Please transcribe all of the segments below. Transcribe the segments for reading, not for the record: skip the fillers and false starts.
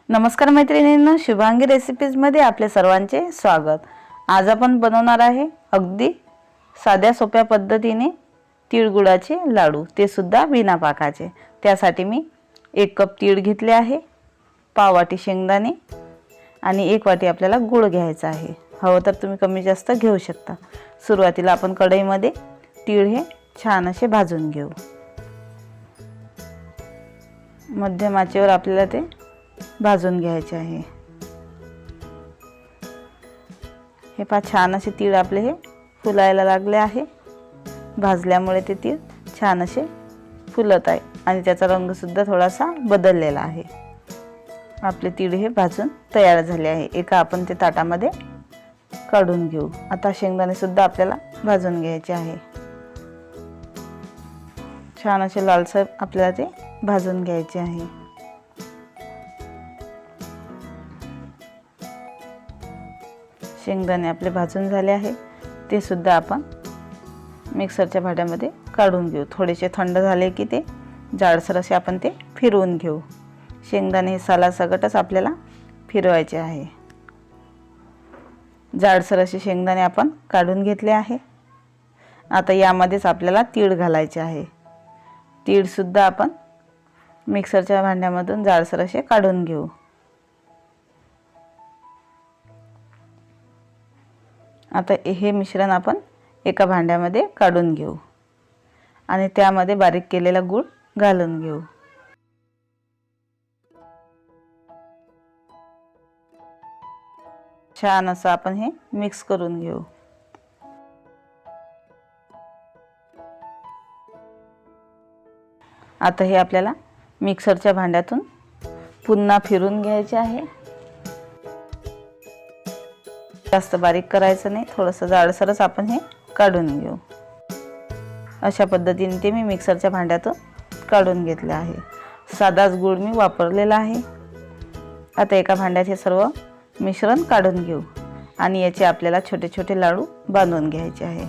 नमस्कार मैत्रिणींनो, शुभांगी रेसिपीजमध्ये आपले सर्वांचे स्वागत। आज आपण बनवणार आहे अगदी साध्या सोप्या पद्धतीने तिळगुळाचे लाडू, ते सुद्धा बिना पाकाचे। त्यासाठी मी 1 कप तीळ घेतले आहे, पाव वाटी शेंगदाणे आणि 1 वाटी आपल्याला गूळ घ्यायचा आहे। हवं तर तुम्ही कमी जास्त घेऊ शकता। सुरुवातीला आपण कढईमध्ये तीळ हे छान असे भाजून घेऊ। मध्यम आचेवर आपल्याला ते भाजून घ्यायचे आहे। हे पहा, छान असे तीळ आपले हे फुलायला लागले आहे। भाजल्यामुळे ते तीळ छान असे फुलत आहे आणि त्याचा रंग सुद्धा थोडासा बदललेला आहे। आपले तीळ हे भाजून तयार झाले आहे। एका आपण ते ताटामध्ये काढून घेऊ। आता शेंगदाणे सुद्धा आपल्याला भाजून घ्यायचे आहे। छान असे लालसर आपल्याला ते भाजून घ्यायचे आहे। शेंगदाणे आपले भाजून झाले आहे, ते सुद्धा आपण मिक्सरच्या भांड्यामध्ये काढून घेऊ। थोडेसे थंड झाले की ते जाडसर असे आपण ते फिरवून घेऊ। शेंगदाणे हे सालासकटच आपल्याला फिरवायचे आहे। जाडसर असे शेंगदाणे आपण काढून घेतले आहे। आता यामध्येच आपल्याला तीळ घालायचे आहे। तीळ सुद्धा आपण मिक्सरच्या भांड्यामधून जाडसर असे काढून घेऊ। आता हे मिश्रण आपण एका भांड्यामध्ये काढून घेऊ आणि त्यामध्ये बारीक केलेला गूळ घालून घेऊ। छान असं आपण हे मिक्स करून घेऊ। आता हे आपल्याला मिक्सरच्या भांड्यातून पुन्हा फिरून घ्यायचे आहे। जास्त बारीक करायचं नाही, थोडंसं जाडसरच आपण हे काढून घेऊ। अशा पद्धतीने ते मी मिक्सरच्या भांड्यातून काढून घेतले आहे। साधाच गूळ मी वापरलेला आहे। आता एका भांड्यात हे सर्व मिश्रण काढून घेऊ आणि याचे आपल्याला छोटे छोटे लाडू बांधून घ्यायचे आहे।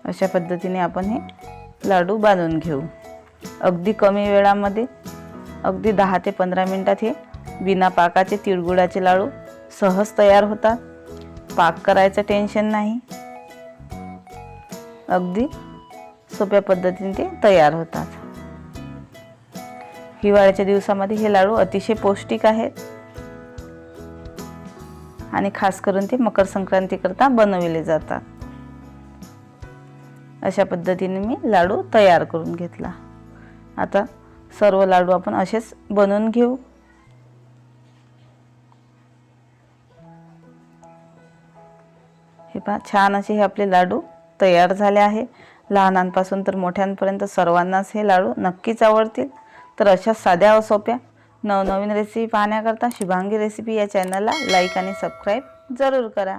अशा पद्धतीने आपण हे लाडू बांधून घेऊ। अगदी कमी वेळामध्ये, अगदी 10 ते 15 मिनिटात हे बिना पाकाचे तिळगुळाचे लाडू सहज तयार होतात। पाक करायचं टेन्शन नाही, अगदी सोप्या पद्धतीने ते तयार होतात। हिवाळ्याच्या दिवसामध्ये हे लाडू अतिशय पौष्टिक आहेत आणि खास करून ते मकर संक्रांती करता बनवले जातात। अशा पद्धतीने मी लाडू तयार करून घेतला। आता सर्व लाडू आपण असेच बनवून घेऊ। हे पहा, छान असे हे आपले लाडू तयार झाले आहे। लहानांपासून तर मोठ्यांपर्यंत सर्वांनाच हे लाडू नक्कीच आवडतील। तर अशा साध्या व सोप्या नवनवीन रेसिपी पाहण्याकरता शुभांगी रेसिपी या चॅनलला लाईक आणि सबस्क्राईब जरूर करा।